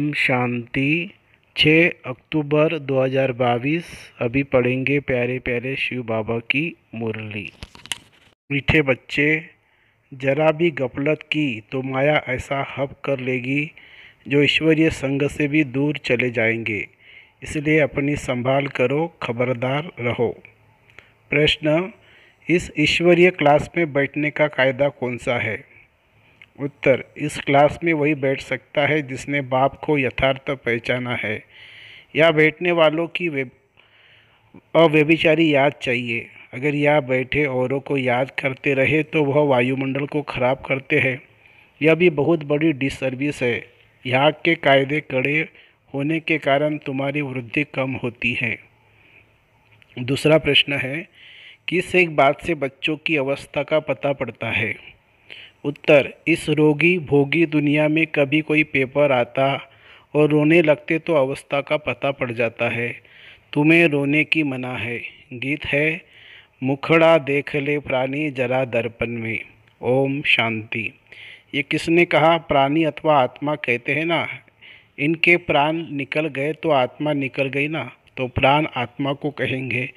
ओम शांति। 6 अक्टूबर 2022। अभी पढ़ेंगे प्यारे प्यारे शिव बाबा की मुरली। मीठे बच्चे, जरा भी गफलत की तो माया ऐसा हब कर लेगी जो ईश्वरीय संग से भी दूर चले जाएंगे। इसलिए अपनी संभाल करो, खबरदार रहो। प्रश्न: इस ईश्वरीय क्लास में बैठने का कायदा कौन सा है? उत्तर: इस क्लास में वही बैठ सकता है जिसने बाप को यथार्थ पहचाना है। या बैठने वालों की अव्यभिचारी याद चाहिए। अगर यहाँ बैठे औरों को याद करते रहे तो वह वायुमंडल को खराब करते हैं। यह भी बहुत बड़ी डिसर्विस है। यहाँ के कायदे कड़े होने के कारण तुम्हारी वृद्धि कम होती है। दूसरा प्रश्न है, किस एक बात से बच्चों की अवस्था का पता पड़ता है? उत्तर: इस रोगी भोगी दुनिया में कभी कोई पेपर आता और रोने लगते तो अवस्था का पता पड़ जाता है। तुम्हें रोने की मना है। गीत है, मुखड़ा देख ले प्राणी जरा दर्पण में। ओम शांति। ये किसने कहा? प्राणी अथवा आत्मा कहते हैं ना। इनके प्राण निकल गए तो आत्मा निकल गई ना, तो प्राण आत्मा को कहेंगे,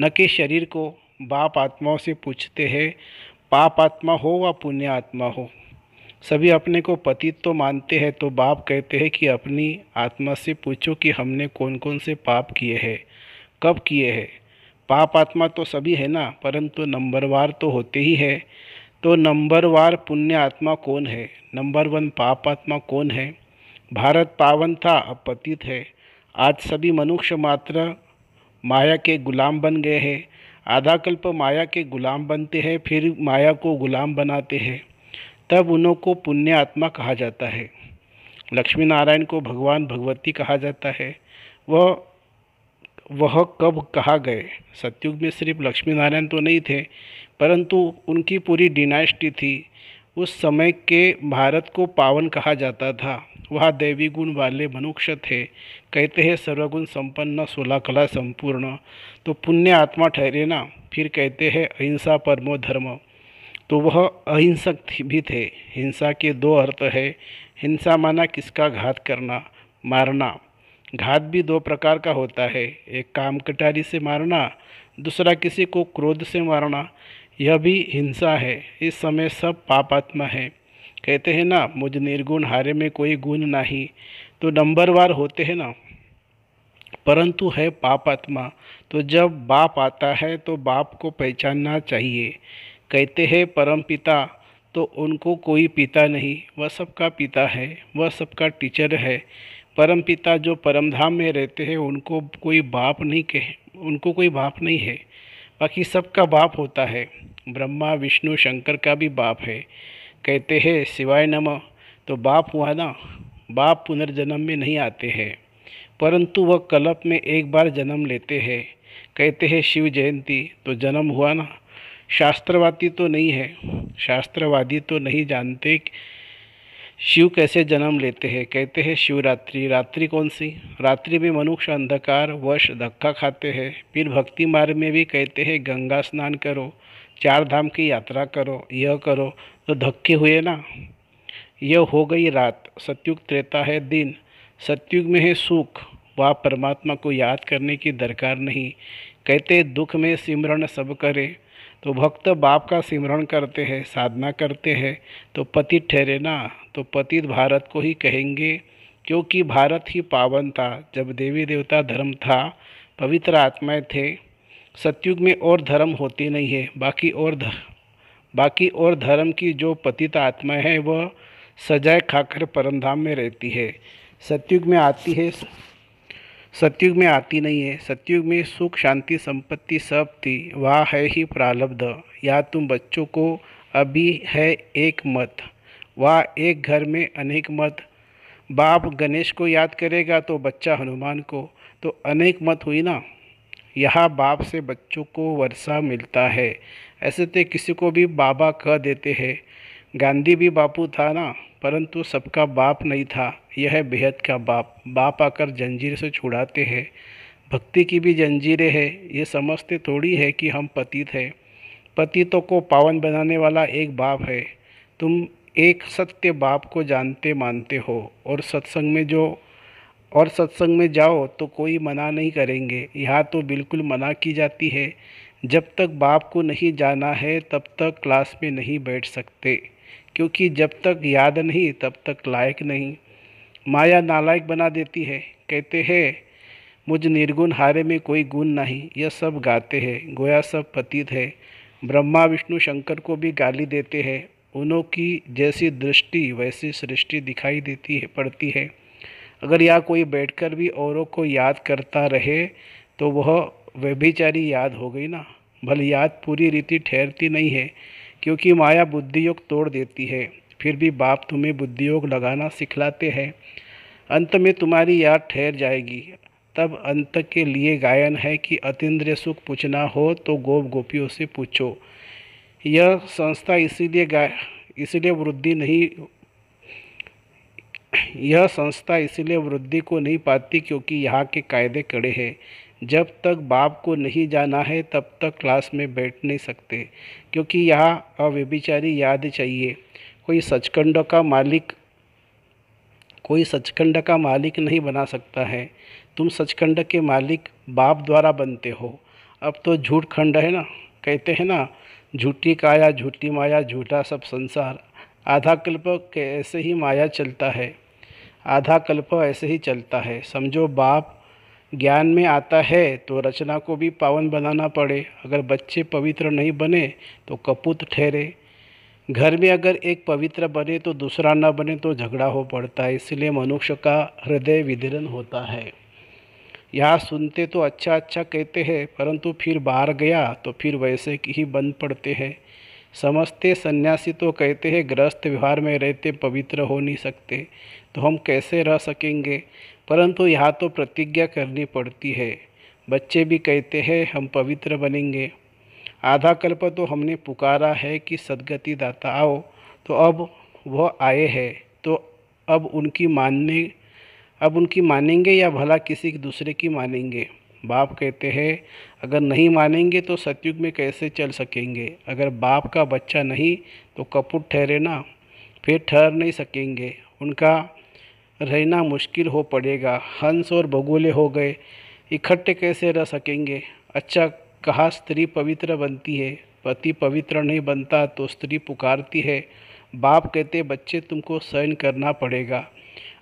न कि शरीर को। बाप आत्माओं से पूछते हैं, पाप आत्मा हो व पुण्य आत्मा हो। सभी अपने को पतित तो मानते हैं, तो बाप कहते हैं कि अपनी आत्मा से पूछो कि हमने कौन कौन से पाप किए हैं, कब किए हैं। पाप आत्मा तो सभी है ना, परंतु नंबरवार तो होते ही है। तो नंबरवार पुण्य आत्मा कौन है? नंबर 1 पाप आत्मा कौन है? भारत पावन था, अब पतित है। आज सभी मनुष्य मात्र माया के गुलाम बन गए हैं। आधा कल्प माया के गुलाम बनते हैं, फिर माया को गुलाम बनाते हैं, तब उन्हों को पुण्य आत्मा कहा जाता है। लक्ष्मी नारायण को भगवान भगवती कहा जाता है। वह कब कहा गए? सतयुग में सिर्फ लक्ष्मी नारायण तो नहीं थे, परंतु उनकी पूरी डिनाइस्टी थी। उस समय के भारत को पावन कहा जाता था। वह दैवी गुण वाले मनुष्य थे। कहते हैं सर्वगुण संपन्न 16 कला संपूर्ण, तो पुण्य आत्मा ठहरे ना। फिर कहते हैं अहिंसा परमो धर्म, तो वह अहिंसक भी थे। हिंसा के 2 अर्थ है। हिंसा माना किसका घात करना, मारना। घात भी 2 प्रकार का होता है, एक काम कटारी से मारना, दूसरा किसी को क्रोध से मारना। यह भी हिंसा है। इस समय सब पाप आत्मा है। कहते हैं ना, मुझ निर्गुण हारे में कोई गुण नहीं, तो नंबरवार होते हैं ना, परंतु है पाप आत्मा। तो जब बाप आता है तो बाप को पहचानना चाहिए। कहते हैं परम पिता, तो उनको कोई पिता नहीं, वह सबका पिता है, वह सबका टीचर है। परम पिता जो परमधाम में रहते हैं उनको कोई बाप नहीं है। बाकी सबका बाप होता है। ब्रह्मा विष्णु शंकर का भी बाप है। कहते हैं शिवाय नमः, तो बाप हुआ ना। बाप पुनर्जन्म में नहीं आते हैं, परंतु वह कल्प में एक बार जन्म लेते हैं। कहते हैं शिव जयंती, तो जन्म हुआ ना। शास्त्रवादी तो नहीं है, शास्त्रवादी तो नहीं जानते शिव कैसे जन्म लेते हैं। कहते हैं शिवरात्रि। रात्रि कौन सी? रात्रि में मनुष्य अंधकार वश धक्का खाते हैं। फिर भक्ति मार्ग में भी कहते हैं गंगा स्नान करो, 4 धाम की यात्रा करो, यह करो, तो धक्के हुए ना। यह हो गई रात। सतयुग त्रेता है दिन। सतयुग में है सुख, वह परमात्मा को याद करने की दरकार नहीं। कहते दुख में सिमरण सब करे, तो भक्त बाप का सिमरण करते हैं, साधना करते हैं, तो पतित ठहरे ना। तो पतित भारत को ही कहेंगे, क्योंकि भारत ही पावन था जब देवी देवता धर्म था, पवित्र आत्माएं थे। सतयुग में और धर्म होती नहीं है। बाकी और धर्म की जो पतित आत्माएं हैं वह सजाए खाकर परमधाम में रहती है। सतयुग में आती नहीं है। सतयुग में सुख शांति संपत्ति सब थी, वह है ही प्रारब्ध। या तुम बच्चों को अभी है एक मत, वह एक घर में अनेक मत। बाप गणेश को याद करेगा तो बच्चा हनुमान को, तो अनेक मत हुई ना। यहाँ बाप से बच्चों को वर्षा मिलता है। ऐसे तो किसी को भी बाबा कह देते हैं। गांधी भी बापू था ना, परंतु सबका बाप नहीं था। यह है बेहद का बाप। बाप आकर जंजीर से छुड़ाते हैं। भक्ति की भी जंजीरें हैं। ये समझते थोड़ी है कि हम पतित हैं। पतितों को पावन बनाने वाला एक बाप है। तुम एक सत्य बाप को जानते मानते हो, और सत्संग में जो और सत्संग में जाओ तो कोई मना नहीं करेंगे। यहाँ तो बिल्कुल मना की जाती है। जब तक बाप को नहीं जाना है तब तक क्लास में नहीं बैठ सकते, क्योंकि जब तक याद नहीं तब तक लायक नहीं। माया नालायक बना देती है। कहते हैं मुझ निर्गुण हारे में कोई गुण नहीं, यह सब गाते हैं, गोया सब पतित है। ब्रह्मा विष्णु शंकर को भी गाली देते हैं। उन्हों की जैसी दृष्टि वैसी सृष्टि दिखाई देती है पड़ती है। अगर यहाँ कोई बैठकर भी औरों को याद करता रहे तो वह व्यभिचारी याद हो गई ना। भले याद पूरी रीति ठहरती नहीं है, क्योंकि माया बुद्धियोग तोड़ देती है। फिर भी बाप तुम्हें बुद्धियोग लगाना सिखलाते हैं। अंत में तुम्हारी याद ठहर जाएगी। तब अंत के लिए गायन है कि अतीन्द्रिय सुख पूछना हो तो गोप गोपियों से पूछो। यह संस्था इसीलिए वृद्धि नहीं यह संस्था इसीलिए वृद्धि को नहीं पाती क्योंकि यहाँ के कायदे कड़े हैं। जब तक बाप को नहीं जाना है तब तक क्लास में बैठ नहीं सकते, क्योंकि यहाँ अव्यभिचारी याद चाहिए। कोई सचखंड का मालिक नहीं बना सकता है। तुम सचखंड के मालिक बाप द्वारा बनते हो। अब तो झूठ खंड है ना। कहते हैं ना, झूठी काया झूठी माया झूठा सब संसार। आधा कल्प के ऐसे ही माया चलता है, आधा कल्प ऐसे ही चलता है। समझो बाप ज्ञान में आता है तो रचना को भी पावन बनाना पड़े। अगर बच्चे पवित्र नहीं बने तो कपूत ठहरे। घर में अगर एक पवित्र बने तो दूसरा न बने तो झगड़ा हो पड़ता है। इसलिए मनुष्य का हृदय विदीर्ण होता है। यहाँ सुनते तो अच्छा अच्छा कहते हैं, परंतु फिर बाहर गया तो फिर वैसे ही बन पड़ते हैं। समझते सन्यासी तो कहते हैं गृहस्थ व्यवहार में रहते पवित्र हो नहीं सकते, तो हम कैसे रह सकेंगे। परंतु यहाँ तो प्रतिज्ञा करनी पड़ती है। बच्चे भी कहते हैं हम पवित्र बनेंगे। आधा कल्प तो हमने पुकारा है कि सद्गति दाता आओ, तो अब वह आए हैं। तो अब उनकी मानेंगे या भला किसी दूसरे की मानेंगे। बाप कहते हैं अगर नहीं मानेंगे तो सतयुग में कैसे चल सकेंगे। अगर बाप का बच्चा नहीं तो कपूत ठहरे ना, फिर ठहर नहीं सकेंगे। उनका रहना मुश्किल हो पड़ेगा। हंस और बगुले हो गए, इकट्ठे कैसे रह सकेंगे। अच्छा कहा स्त्री पवित्र बनती है, पति पवित्र नहीं बनता तो स्त्री पुकारती है। बाप कहते बच्चे तुमको सहन करना पड़ेगा।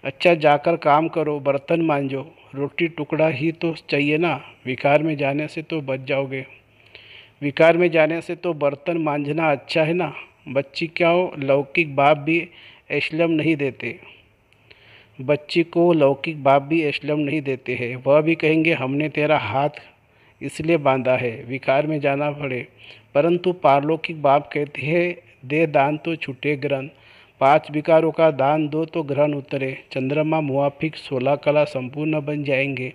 अच्छा जाकर काम करो, बर्तन मांजो, रोटी टुकड़ा ही तो चाहिए ना। विकार में जाने से तो बच जाओगे। विकार में जाने से तो बर्तन मांजना अच्छा है ना। बच्ची क्या हो, लौकिक बाप भी एशलम नहीं देते। बच्ची को लौकिक बाप भी एशलम नहीं देते हैं। वह भी कहेंगे हमने तेरा हाथ इसलिए बांधा है विकार में जाना पड़े। परंतु पारलौकिक बाप कहते हैं दे दान तो छूटे ग्रहण। 5 विकारों का दान दो तो ग्रहण उतरे। चंद्रमा मुआफिक 16 कला संपूर्ण बन जाएंगे।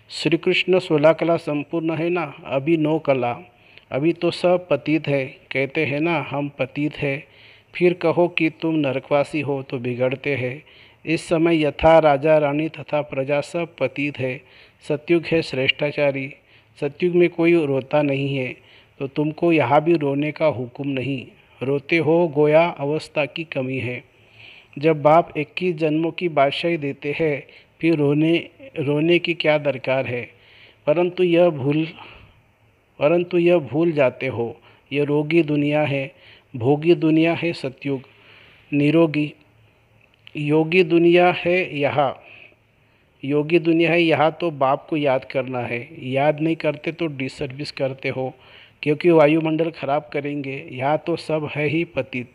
श्री कृष्ण 16 कला संपूर्ण है ना, अभी 9 कला। अभी तो सब पतित है। कहते हैं ना हम पतित है। फिर कहो कि तुम नरकवासी हो तो बिगड़ते हैं। इस समय यथा राजा रानी तथा प्रजा सब पतित है। सतयुग है श्रेष्ठाचारी। सतयुग में कोई रोता नहीं है, तो तुमको यहाँ भी रोने का हुक्म नहीं। रोते हो गोया अवस्था की कमी है। जब बाप 21 जन्मों की बादशाही देते हैं फिर रोने की क्या दरकार है। परंतु यह भूल जाते हो यह रोगी दुनिया है, भोगी दुनिया है सतयुग। निरोगी योगी दुनिया है यहाँ तो बाप को याद करना है। याद नहीं करते तो डिसर्विस करते हो, क्योंकि वायुमंडल खराब करेंगे। यहाँ तो सब है ही पतित।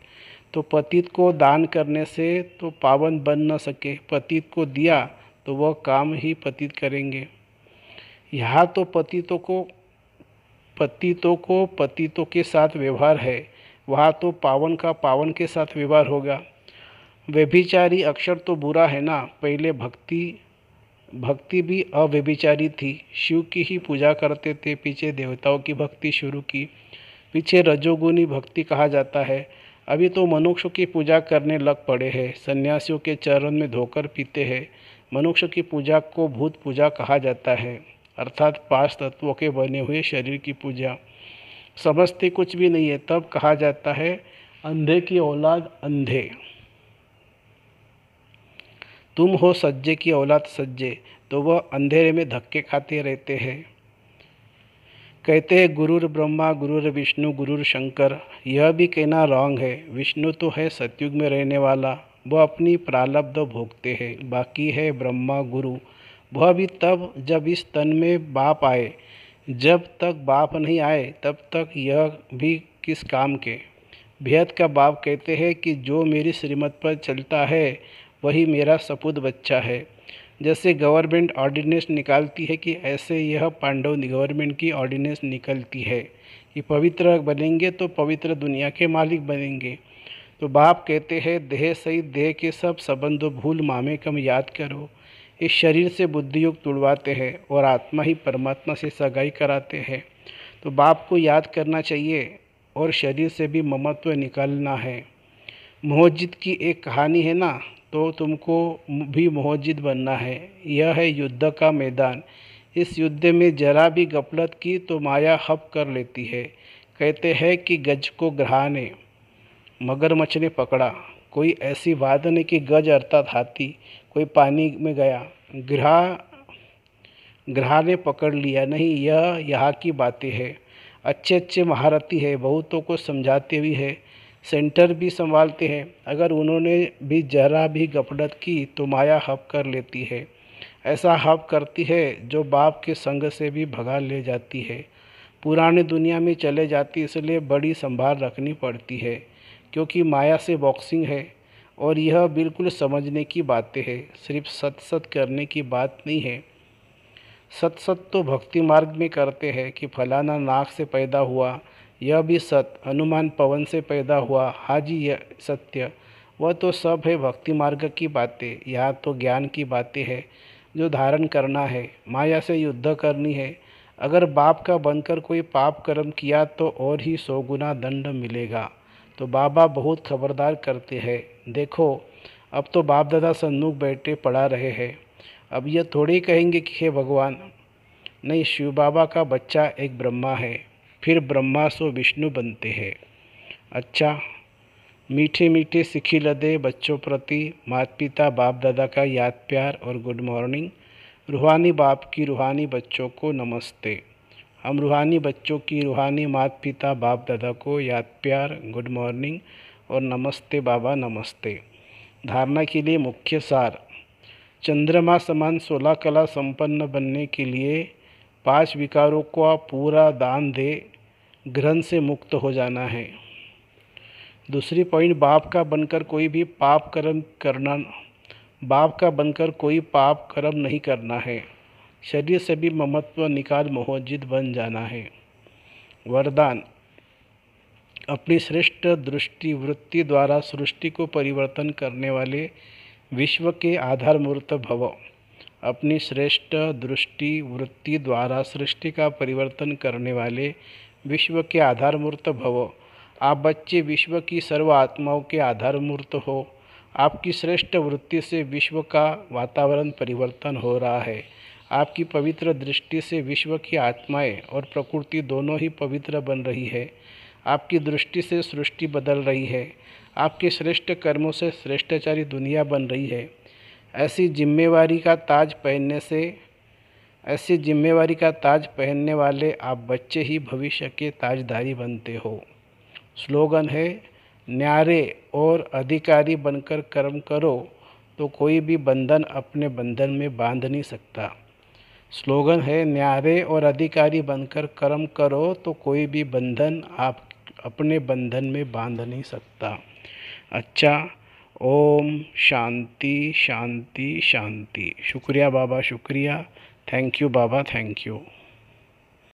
तो पतित को दान करने से तो पावन बन न सके। पतित को दिया तो वह काम ही पतित करेंगे। यहाँ तो पतितों को पतितों के साथ व्यवहार है, वहाँ तो पावन का पावन के साथ व्यवहार होगा। व्यभिचारी अक्षर तो बुरा है ना। पहले भक्ति भी अव्यभिचारी थी। शिव की ही पूजा करते थे, पीछे देवताओं की भक्ति शुरू की, पीछे रजोगुनी भक्ति कहा जाता है। अभी तो मनुष्य की पूजा करने लग पड़े हैं। सन्यासियों के चरण में धोकर पीते हैं। मनुष्य की पूजा को भूत पूजा कहा जाता है, अर्थात 5 तत्वों के बने हुए शरीर की पूजा। समझते कुछ भी नहीं है, तब कहा जाता है अंधे की औलाद अंधे। तुम हो सज्जे की औलाद सज्जे, तो वह अंधेरे में धक्के खाते रहते हैं। कहते हैं गुरुर ब्रह्मा गुरुर विष्णु गुरुर शंकर, यह भी कहना रॉन्ग है। विष्णु तो है सतयुग में रहने वाला, वह अपनी प्रारब्ध भोगते हैं। बाकी है ब्रह्मा गुरु, वह भी तब जब इस तन में बाप आए। जब तक बाप नहीं आए तब तक यह भी किस काम के। बेहद का बाप कहते हैं कि जो मेरी श्रीमत पर चलता है वही मेरा सपूत बच्चा है। जैसे गवर्नमेंट ऑर्डिनेंस निकालती है कि ऐसे यह पांडव गवर्नमेंट की ऑर्डिनेंस निकलती है कि पवित्र बनेंगे तो पवित्र दुनिया के मालिक बनेंगे। तो बाप कहते हैं देह सहित देह के सब संबंध भूल मामे कम याद करो। इस शरीर से बुद्धि युग तुड़वाते हैं और आत्मा ही परमात्मा से सगाई कराते हैं। तो बाप को याद करना चाहिए और शरीर से भी ममत्व निकालना है। मोहजिद की एक कहानी है ना, तो तुमको भी मोहजिद बनना है। यह है युद्ध का मैदान। इस युद्ध में जरा भी गफलत की तो माया हप कर लेती है। कहते हैं कि गज को ग्रहा ने मगरमच्छ ने पकड़ा। कोई ऐसी बात नहीं कि गज अर्थात हाथी कोई पानी में गया, ग्रहा ने पकड़ लिया, नहीं, यह यहाँ की बातें हैं। अच्छे अच्छे महारथी है, बहुतों को समझाते भी है, सेंटर भी संभालते हैं। अगर उन्होंने भी जरा भी गफलत की तो माया हप कर लेती है। ऐसा हप करती है जो बाप के संग से भी भगा ले जाती है। पुरानी दुनिया में चले जाती, इसलिए बड़ी संभाल रखनी पड़ती है, क्योंकि माया से बॉक्सिंग है। और यह बिल्कुल समझने की बातें है, सिर्फ सत सत करने की बात नहीं है। सत सत तो भक्ति मार्ग में करते हैं कि फलाना नाक से पैदा हुआ, यह भी सत। हनुमान पवन से पैदा हुआ, हाजी यह सत्य। वह तो सब है भक्ति मार्ग की बातें। यहाँ तो ज्ञान की बातें हैं जो धारण करना है, माया से युद्ध करनी है। अगर बाप का बनकर कोई पाप कर्म किया तो और ही 100 गुना दंड मिलेगा। तो बाबा बहुत खबरदार करते हैं। देखो अब तो बाप दादा सन्मुख बैठे पढ़ा रहे हैं। अब यह थोड़ी कहेंगे कि हे भगवान, नहीं, शिव बाबा का बच्चा एक ब्रह्मा है, फिर ब्रह्मा सो विष्णु बनते हैं। अच्छा, मीठे मीठे सिखी लदे बच्चों प्रति माता पिता बाप दादा का याद प्यार और गुड मॉर्निंग। रूहानी बाप की रूहानी बच्चों को नमस्ते। हम रूहानी बच्चों की रूहानी माता पिता बाप दादा को याद प्यार, गुड मॉर्निंग और नमस्ते बाबा, नमस्ते। धारणा के लिए मुख्य सार। चंद्रमा समान 16 कला संपन्न बनने के लिए 5 विकारों को पूरा दान दे, ग्रहण से मुक्त हो जाना है। दूसरी पॉइंट, बाप का बनकर कोई पाप कर्म नहीं करना है। शरीर से भी ममत्व निकाल मोहजिद बन जाना है। वरदान, अपनी श्रेष्ठ दृष्टि वृत्ति द्वारा सृष्टि को परिवर्तन करने वाले विश्व के आधार मूर्त भव। अपनी श्रेष्ठ दृष्टि वृत्ति द्वारा सृष्टि का परिवर्तन करने वाले विश्व के आधार मूर्त भव। आप बच्चे विश्व की सर्व आत्माओं के आधार मूर्त हो। आपकी श्रेष्ठ वृत्ति से विश्व का वातावरण परिवर्तन हो रहा है। आपकी पवित्र दृष्टि से विश्व की आत्माएं और प्रकृति दोनों ही पवित्र बन रही है। आपकी दृष्टि से सृष्टि बदल रही है। आपके श्रेष्ठ कर्मों से श्रेष्ठाचारी दुनिया बन रही है। ऐसी जिम्मेवारी का ताज पहनने वाले आप बच्चे ही भविष्य के ताजदारी बनते हो। स्लोगन है, न्यारे और अधिकारी बनकर कर्म करो तो कोई भी बंधन अपने बंधन में बांध नहीं सकता। स्लोगन है, न्यारे और अधिकारी बनकर कर्म करो तो कोई भी बंधन आप अपने बंधन में बांध नहीं सकता। अच्छा, ओम शांति शांति शांति। शुक्रिया बाबा, शुक्रिया। Thank you Baba, thank you.